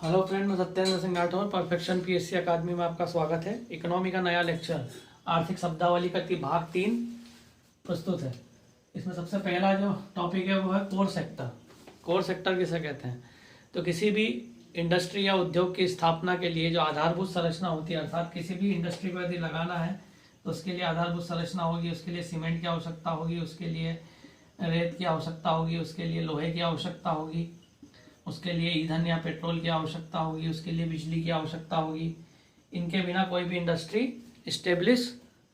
Hello friend, मैं Satyendra Singh Rathore perfection PSC अकादमी में आपका स्वागत है। इकोनॉमी का नया लेक्चर आर्थिक शब्दावली का भाग 3 प्रस्तुत है। इसमें सबसे पहला जो टॉपिक है वो है कोर सेक्टर। कोर सेक्टर किसे कहते हैं? तो किसी भी इंडस्ट्री या उद्योग की स्थापना के लिए जो आधारभूत संरचना होती है, अर्थात किसी भी इंडस्ट्री को यदि लगाना है तो उसके लिए आधारभूत संरचना होगी, उसके लिए सीमेंट की आवश्यकता होगी, उसके लिए रेत की आवश्यकता होगी, उसके लिए लोहे की आवश्यकता होगी, उसके लिए ईंधन या पेट्रोल की आवश्यकता होगी, उसके लिए बिजली की आवश्यकता होगी। इनके बिना कोई भी इंडस्ट्री इस्टेब्लिश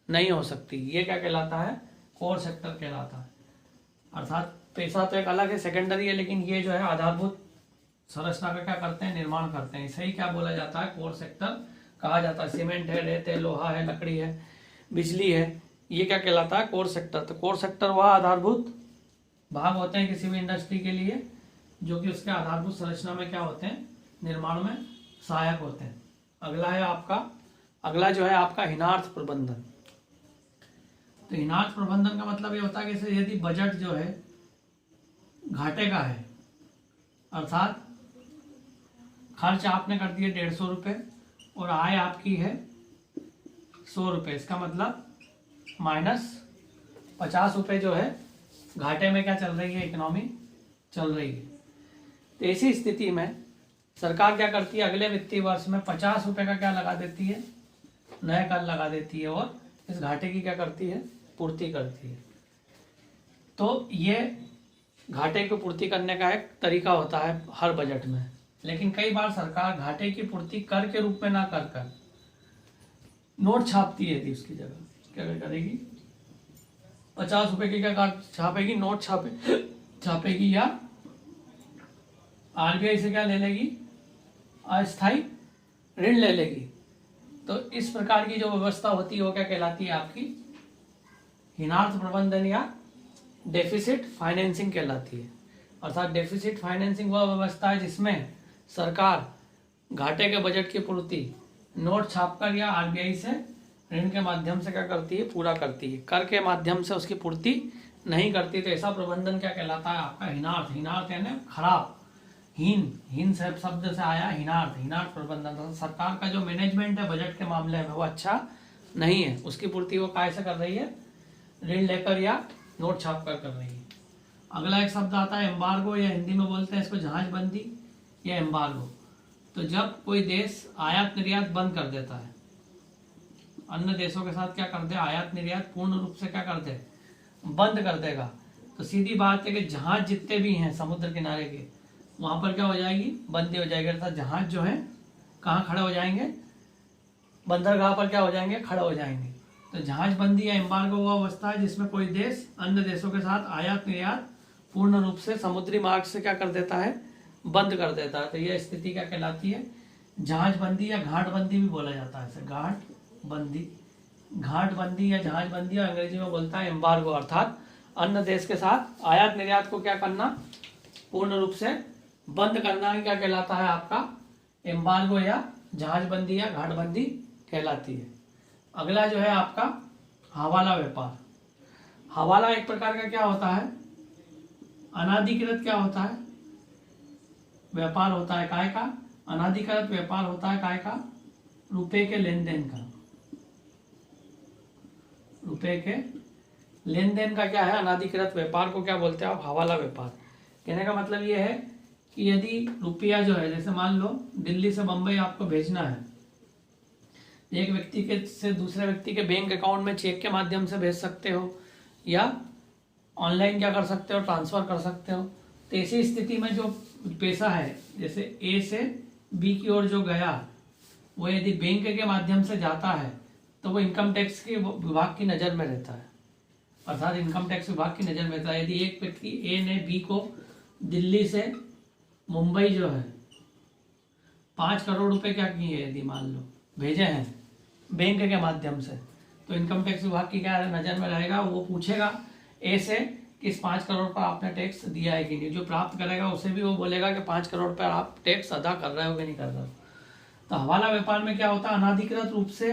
नहीं हो सकती। ये क्या कहलाता है? कोर सेक्टर कहलाता है। अर्थात पैसा तो एक अलग है, सेकेंडरी है, लेकिन ये जो है आधारभूत संरचना का क्या करते हैं? निर्माण करते हैं। इसे ही क्या बोला जाता है? कोर सेक्टर कहा जाता है। सीमेंट है, रेत है, लोहा है, लकड़ी है, बिजली है, ये क्या कहलाता है? Core sector. तो कोर सेक्टर वह आधारभूत भाग होते हैं किसी भी इंडस्ट्री के लिए जो कि उसके आधारभूत संरचना में क्या होते हैं? निर्माण में सहायक होते हैं। अगला जो है आपका हिनार्थ प्रबंधन। तो हिनार्थ प्रबंधन का मतलब ये होता है कि यदि बजट जो है घाटे का है, अर्थात खर्च आपने कर दिए 150 रुपये और आय आपकी है 100 रुपये, इसका मतलब -50 रुपये जो है घाटे में क्या चल रही है? इकोनॉमी चल रही है। तो ऐसी स्थिति में सरकार क्या करती है? अगले वित्तीय वर्ष में 50 रुपये का क्या लगा देती है? नया कर लगा देती है और इस घाटे की क्या करती है? पूर्ति करती है। तो ये घाटे की पूर्ति करने का एक तरीका होता है हर बजट में, लेकिन कई बार सरकार घाटे की पूर्ति कर के रूप में ना कर नोट छापती है। उसकी जगह क्या करेगी? 50 रुपये की क्या छापेगी? नोट छापेगी या आरबीआई से क्या ले लेगी? अस्थायी ऋण ले लेगी। तो इस प्रकार की जो व्यवस्था होती है वो क्या कहलाती है? आपकी हिनार्थ प्रबंधन या डेफिसिट फाइनेंसिंग कहलाती है। अर्थात डेफिसिट फाइनेंसिंग वह व्यवस्था है जिसमें सरकार घाटे के बजट की पूर्ति नोट छापकर या आरबीआई से ऋण के माध्यम से क्या करती है? पूरा करती है। कर के माध्यम से उसकी पूर्ति नहीं करती। तो ऐसा प्रबंधन क्या कहलाता है? आपका हिनार्थ। हिनार्थ यानी खराब, हीन शब्द से आया हिनार्थ प्रबंधन। सरकार का जो मैनेजमेंट है बजट के मामले में वो अच्छा नहीं है, उसकी पूर्ति वो कैसे कर रही है? ऋण लेकर या नोट छाप कर रही है। अगला एक शब्द आता है एम्बार्गो, या हिंदी में बोलते हैं इसको जहाजबंदी या एम्बार्गो। तो जब कोई देश आयात निर्यात बंद कर देता है, अन्य देशों के साथ क्या कर दे? आयात निर्यात पूर्ण रूप से क्या कर दे? बंद कर देगा। तो सीधी बात है कि जहाज जितने भी हैं समुद्र किनारे के, वहां पर क्या हो जाएगी? बंदी हो जाएगी। अर्थात जहाज जो है कहाँ खड़े हो जाएंगे? बंदरगाह पर क्या हो जाएंगे? खड़े हो जाएंगे। तो जहाजबंदी या एम्बार्गो वो अवस्था है जिसमें कोई देश अन्य देशों के साथ आयात निर्यात पूर्ण रूप से समुद्री मार्ग से क्या कर देता है? बंद कर देता है। तो यह स्थिति क्या कहलाती है? जहाजबंदी या घाटबंदी भी बोला जाता है। घाटबंदी या जहाजबंदी, और अंग्रेजी में बोलता है एम्बार्गो। अर्थात अन्य देश के साथ आयात निर्यात को क्या करना? पूर्ण रूप से बंद करना ही क्या कहलाता है? आपका एम्बार्गो या जहाजबंदी या घाटबंदी कहलाती है। अगला जो है आपका हवाला व्यापार। हवाला एक प्रकार का क्या होता है? अनाधिकृत क्या होता है? व्यापार होता है। काय का? अनाधिकृत व्यापार होता है। काय का? रुपए के लेन देन का। रुपए के लेन देन का क्या है? अनाधिकृत व्यापार को क्या बोलते हैं आप? हवाला व्यापार। कहने का मतलब ये है कि यदि रुपया जो है, जैसे मान लो दिल्ली से बंबई आपको भेजना है, एक व्यक्ति के से दूसरे व्यक्ति के बैंक अकाउंट में चेक के माध्यम से भेज सकते हो या ऑनलाइन क्या कर सकते हो? ट्रांसफर कर सकते हो। तो ऐसी स्थिति में जो पैसा है, जैसे ए से बी की ओर जो गया, वो यदि बैंक के माध्यम से जाता है तो वो इनकम टैक्स के विभाग की नज़र में रहता है। अर्थात इनकम टैक्स विभाग की नज़र में रहता है। यदि एक व्यक्ति ए ने बी को दिल्ली से मुंबई जो है 5 करोड़ रुपए क्या किए, यदि मान लो भेजे हैं बैंक के माध्यम से, तो इनकम टैक्स विभाग की क्या नज़र में रहेगा? वो पूछेगा ए से कि इस 5 करोड़ पर आपने टैक्स दिया है कि नहीं। जो प्राप्त करेगा उसे भी वो बोलेगा कि 5 करोड़ पर आप टैक्स अदा कर रहे हो कि नहीं कर रहे हो। तो हवाला व्यापार में क्या होता है? अनाधिकृत रूप से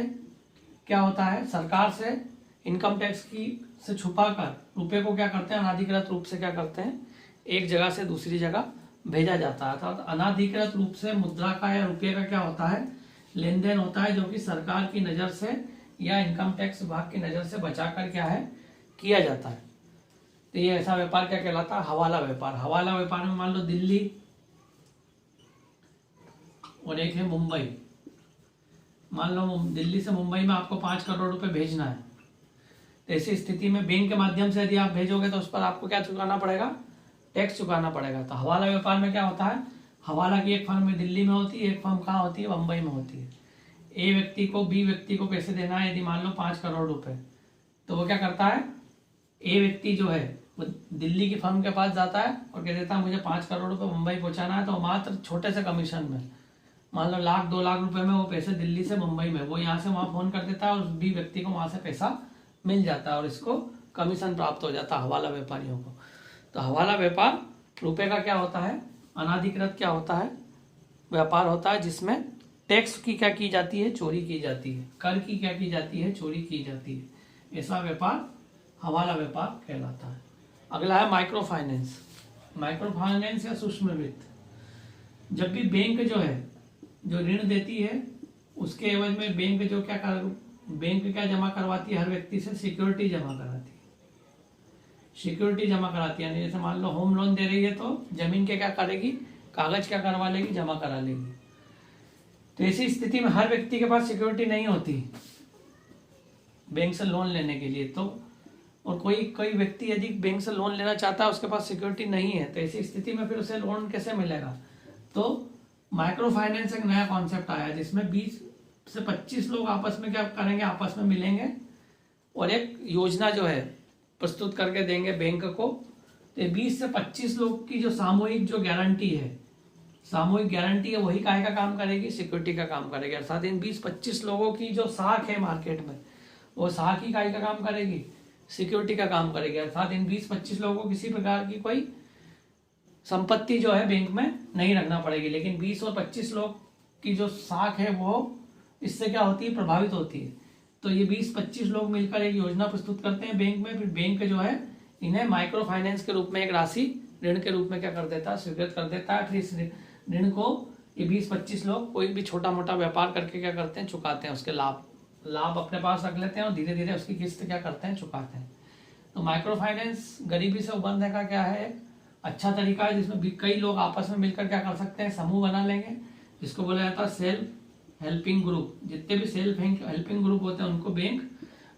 क्या होता है? सरकार से इनकम टैक्स की से छुपा कर रुपये को क्या करते हैं? अनाधिकृत रूप से क्या करते हैं? एक जगह से दूसरी जगह भेजा जाता है। अर्थात अनाधिकृत रूप से मुद्रा का या रुपये का क्या होता है, लेन देन होता है, जो कि सरकार की नज़र से या इनकम टैक्स विभाग की नज़र से बचाकर क्या है किया जाता है। तो ये ऐसा व्यापार क्या कहलाता है, हवाला व्यापार। हवाला व्यापार में मान लो दिल्ली और एक है मुंबई। मान लो दिल्ली से मुंबई में आपको 5 करोड़ रुपए भेजना है, तो ऐसी स्थिति में बैंक के माध्यम से यदि आप भेजोगे तो उस पर आपको क्या चुकाना पड़ेगा, टैक्स चुकाना पड़ेगा। तो हवाला व्यापार में क्या होता है, हवाला की एक फर्म में दिल्ली में होती है, एक फर्म कहाँ होती है, मुंबई में होती है। ए व्यक्ति को बी व्यक्ति को पैसे देना है, यदि मान लो 5 करोड़ रुपए, तो वो क्या करता है, ए व्यक्ति जो है वो दिल्ली की फर्म के पास जाता है और कह देता है मुझे 5 करोड़ रुपए मुंबई पहुंचाना है, तो मात्र छोटे से कमीशन में, मान लो 1,00,000-2,00,000 रुपए में वो पैसे दिल्ली से मुंबई में, वो यहाँ से वहाँ फोन कर देता है और बी व्यक्ति को वहाँ से पैसा मिल जाता है और इसको कमीशन प्राप्त हो जाता है हवाला व्यापारियों को। तो हवाला व्यापार रुपए का क्या होता है, अनाधिकृत क्या होता है, व्यापार होता है जिसमें टैक्स की क्या की जाती है, चोरी की जाती है, कर की क्या की जाती है, चोरी की जाती है। ऐसा व्यापार हवाला व्यापार कहलाता है। अगला है माइक्रो फाइनेंस। माइक्रो फाइनेंस या सूक्ष्म वित्त। जब भी बैंक जो है जो ऋण देती है, उसके एवज में बैंक क्या जमा करवाती है, हर व्यक्ति से सिक्योरिटी जमा कराती है। सिक्योरिटी जमा कराती है, यानी जैसे मान लो होम लोन दे रही है तो जमीन के क्या करेगी, कागज क्या करवा लेगी, जमा करा लेगी। तो ऐसी स्थिति में हर व्यक्ति के पास सिक्योरिटी नहीं होती बैंक से लोन लेने के लिए, तो और कोई व्यक्ति यदि बैंक से लोन लेना चाहता है, उसके पास सिक्योरिटी नहीं है, तो ऐसी स्थिति में फिर उसे लोन कैसे मिलेगा। तो माइक्रो फाइनेंस एक नया कॉन्सेप्ट आया जिसमें 20 से 25 लोग आपस में क्या करेंगे, आपस में मिलेंगे और एक योजना जो है प्रस्तुत करके देंगे बैंक को। तो 20 से 25 लोग की जो सामूहिक जो गारंटी है, सामूहिक गारंटी है, वही काहे का काम करेगी, सिक्योरिटी का काम करेगी। अर्थात इन 20-25 लोगों की जो साख है मार्केट में, वो साख ही काहे का काम करेगी, सिक्योरिटी का काम करेगी। अर्थात इन 20-25 लोगों को किसी प्रकार की कोई संपत्ति जो है बैंक में नहीं रखना पड़ेगी, लेकिन 20 और 25 लोग की जो साख है वो इससे क्या होती है, प्रभावित होती है। तो ये 20-25 लोग मिलकर एक योजना प्रस्तुत करते हैं बैंक में, फिर बैंक जो है इन्हें माइक्रो फाइनेंस के रूप में एक राशि ऋण के रूप में क्या कर देता है, स्वीकृत कर देता है। फिर इस ऋण को ये 20-25 लोग कोई भी छोटा मोटा व्यापार करके क्या करते हैं, चुकाते हैं, उसके लाभ अपने पास रख लेते हैं और धीरे धीरे उसकी किस्त क्या करते हैं, चुकाते हैं। तो माइक्रो फाइनेंस गरीबी से उबरने का क्या है, अच्छा तरीका है, जिसमें भी कई लोग आपस में मिलकर क्या कर सकते हैं, समूह बना लेंगे, जिसको बोला जाता है सेल्फ हेल्पिंग ग्रुप। जितने भी सेल्फ हेल्पिंग ग्रुप होते हैं उनको बैंक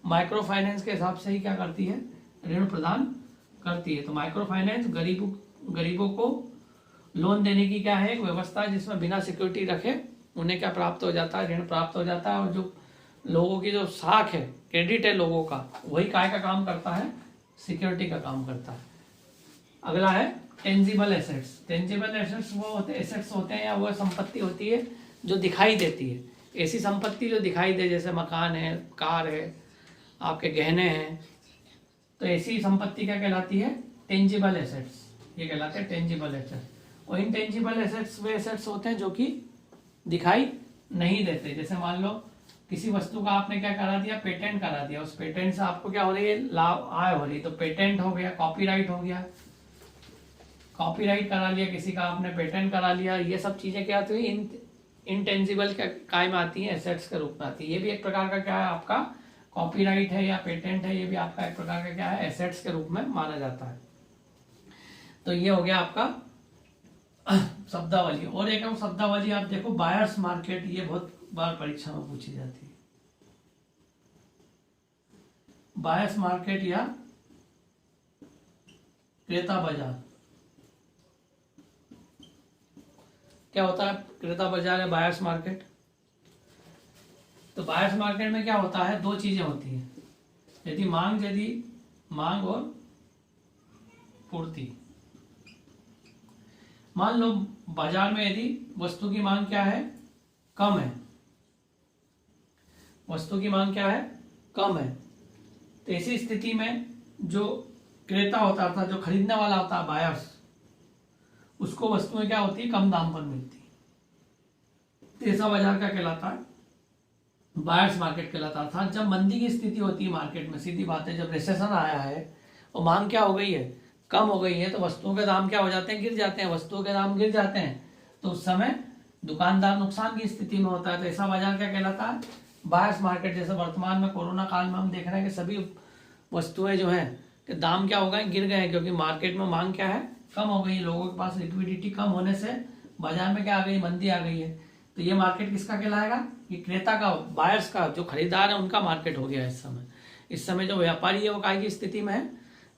माइक्रो फाइनेंस के हिसाब से ही क्या करती है, ऋण प्रदान करती है। तो माइक्रो फाइनेंस गरीबों को लोन देने की क्या है, एक व्यवस्था है जिसमें बिना सिक्योरिटी रखे उन्हें क्या प्राप्त हो जाता है, ऋण प्राप्त हो जाता है। और जो लोगों की जो साख है, क्रेडिट है लोगों का, वही काय का काम करता है, सिक्योरिटी का काम करता है। अगला है टेंजिबल एसेट्स। टेंजिबल एसेट्स वो एसेट्स होते हैं या वो संपत्ति होती है जो दिखाई देती है। ऐसी संपत्ति जो दिखाई दे, जैसे मकान है, कार है, आपके गहने हैं, तो ऐसी संपत्ति क्या कहलाती है, टेंजिबल एसेट्स, ये कहलाते हैं टेंजिबल एसेट्स। और इनटेंजिबल एसेट्स वे एसेट्स होते हैं जो कि दिखाई नहीं देते। जैसे मान लो किसी वस्तु का आपने क्या करा दिया, पेटेंट करा दिया, उस पेटेंट से आपको क्या हो रही है, लाभ आय हो रही, तो पेटेंट हो गया। कॉपीराइट हो गया, कॉपीराइट करा लिया किसी का आपने, पेटेंट करा लिया, ये सब चीजें क्या आती है, इनटेंजिबल काय में आती है, एसेट्स के रूप में आती है। ये भी एक प्रकार का क्या है, आपका कॉपीराइट है या पेटेंट है, ये भी आपका एक प्रकार का क्या है, एसेट्स के रूप में माना जाता है। तो ये हो गया आपका शब्दावली। और एक शब्दावली आप देखो, बायर्स मार्केट, ये बहुत बार परीक्षा में पूछी जाती है। बायर्स मार्केट या क्रेता बाजार, क्या होता है, क्रेता बाजार या बायर्स मार्केट। तो बायर्स मार्केट में क्या होता है, दो चीजें होती हैं, यदि मांग और पूर्ति। मान लो बाजार में यदि वस्तु की मांग क्या है, कम है, वस्तु की मांग क्या है, कम है, तो ऐसी स्थिति में जो क्रेता होता था, जो खरीदने वाला होता है, बायर्स, उसको वस्तुएं क्या होती है, कम दाम पर मिलती है। ऐसा बाजार क्या कहलाता है, बायर्स मार्केट कहलाता था। जब मंदी की स्थिति होती है मार्केट में, सीधी बात है, जब रिसेशन आया है और मांग क्या हो गई है, कम हो गई है तो वस्तुओं के दाम क्या हो जाते हैं, गिर जाते हैं। वस्तुओं के दाम गिर जाते हैं तो उस समय दुकानदार नुकसान की स्थिति में होता है। तो ऐसा बाजार क्या कहलाता है, बायर्स मार्केट। जैसे वर्तमान में कोरोना काल में हम देख रहे हैं कि सभी वस्तुएं जो है कि दाम क्या हो गए, गिर गए हैं, क्योंकि मार्केट में मांग क्या है, कम हो गई है। लोगों के पास लिक्विडिटी कम होने से बाजार में क्या आ गई, मंदी आ गई है। तो ये मार्केट किसका कहलाएगा, ये क्रेता का, बायर्स का, जो खरीदार है उनका मार्केट हो गया इस समय। इस समय जो व्यापारी है वो काय की स्थिति में है,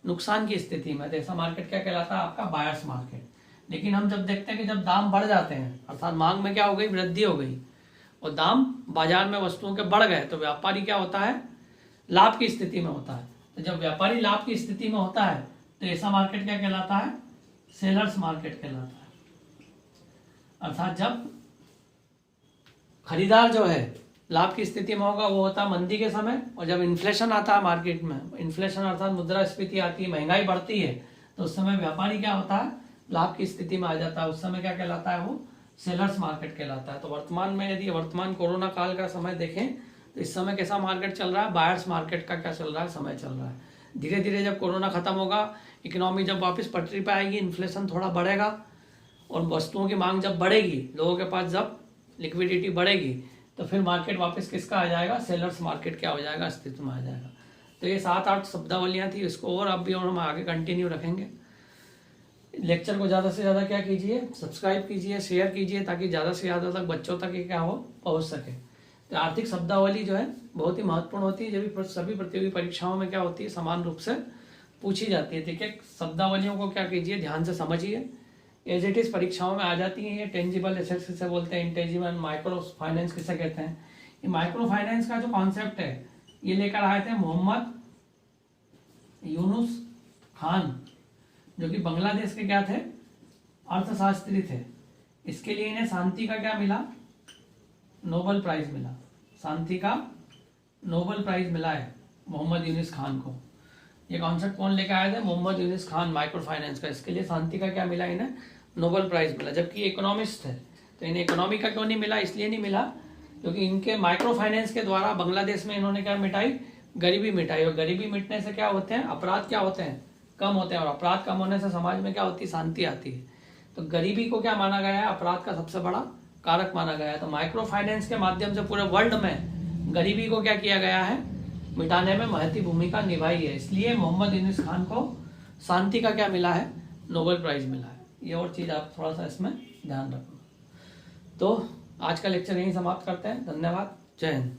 नुकसान की स्थिति में। तो ऐसा मार्केट क्या कहलाता है, आपका बायर्स मार्केट। लेकिन हम जब देखते हैं कि जब दाम बढ़ जाते हैं, अर्थात मांग में क्या हो गई, वृद्धि हो गई और दाम बाजार में वस्तुओं के बढ़ गए, तो व्यापारी क्या होता है, लाभ की स्थिति में होता है। तो जब व्यापारी लाभ की स्थिति में होता है तो ऐसा मार्केट क्या कहलाता है, सेलर्स मार्केट कहलाता है। अर्थात जब खरीदार जो है लाभ की स्थिति में होगा वो होता है मंदी के समय, और जब इन्फ्लेशन आता है मार्केट में, इन्फ्लेशन अर्थात मुद्रास्फीति आती है, महंगाई बढ़ती है, तो उस समय व्यापारी क्या होता है, लाभ की स्थिति में आ जाता है। उस समय क्या कहलाता है, वो सेलर्स मार्केट कहलाता है। तो वर्तमान में यदि वर्तमान कोरोना काल का समय देखें तो इस समय कैसा मार्केट चल रहा है, बायर्स मार्केट का क्या चल रहा है, समय चल रहा है। धीरे धीरे जब कोरोना खत्म होगा, इकोनॉमी जब वापस पटरी पे आएगी, इन्फ्लेशन थोड़ा बढ़ेगा और वस्तुओं की मांग जब बढ़ेगी, लोगों के पास जब लिक्विडिटी बढ़ेगी, तो फिर मार्केट वापस किसका आ जाएगा, सेलर्स मार्केट क्या हो जाएगा, अस्तित्व में आ जाएगा। तो ये 7-8 शब्दावलियाँ थी, इसको और अब भी और हम आगे कंटिन्यू रखेंगे। लेक्चर को ज़्यादा से ज़्यादा क्या कीजिए, सब्सक्राइब कीजिए, शेयर कीजिए, ताकि ज़्यादा से ज़्यादा तक बच्चों तक ये क्या हो, पहुँच सके। तो आर्थिक शब्दावली जो है बहुत ही महत्वपूर्ण होती है, जब सभी प्रतियोगी परीक्षाओं में क्या होती है, समान रूप से पूछी जाती है। ठीक है, शब्दावलियों को क्या कीजिए, ध्यान से समझिए, एज इट इज परीक्षाओं में आ जाती है। ये टेंजिबल एसेट्स किसे बोलते हैं, इंटेंजिबल, माइक्रो फाइनेंस किसे कहते हैं। ये माइक्रो फाइनेंस का जो कॉन्सेप्ट है ये लेकर आए थे मोहम्मद यूनुस खान, जो कि बांग्लादेश के क्या थे, अर्थशास्त्री थे। इसके लिए इन्हें शांति का क्या मिला, नोबेल प्राइज मिला। शांति का नोबेल प्राइज मिला है मोहम्मद यूनुस खान को। ये कॉन्सेप्ट कौन लेकर आए थे, मोहम्मद यूनुस खान, माइक्रो फाइनेंस का। इसके लिए शांति का क्या मिला, इन्हें नोबेल प्राइज मिला। जबकि इकोनॉमिस्ट थे, तो इन्हें इकोनॉमी का क्यों नहीं मिला, इसलिए नहीं मिला क्योंकि इनके माइक्रो फाइनेंस के द्वारा बांग्लादेश में इन्होंने क्या मिटाई, गरीबी मिटाई। और गरीबी मिटने से क्या होते हैं, अपराध क्या होते हैं, कम होते हैं। और अपराध कम होने से समाज में क्या होती है, शांति आती है। तो गरीबी को क्या माना गया है, अपराध का सबसे बड़ा कारक माना गया है। तो माइक्रो फाइनेंस के माध्यम से पूरे वर्ल्ड में गरीबी को क्या किया गया है, मिटाने में महत्वपूर्ण भूमिका निभाई है। इसलिए मोहम्मद यूनुस खान को शांति का क्या मिला है, नोबेल प्राइज मिला है। ये और चीज़ आप थोड़ा सा इसमें ध्यान रखना। तो आज का लेक्चर यहीं समाप्त करते हैं। धन्यवाद, जय हिंद।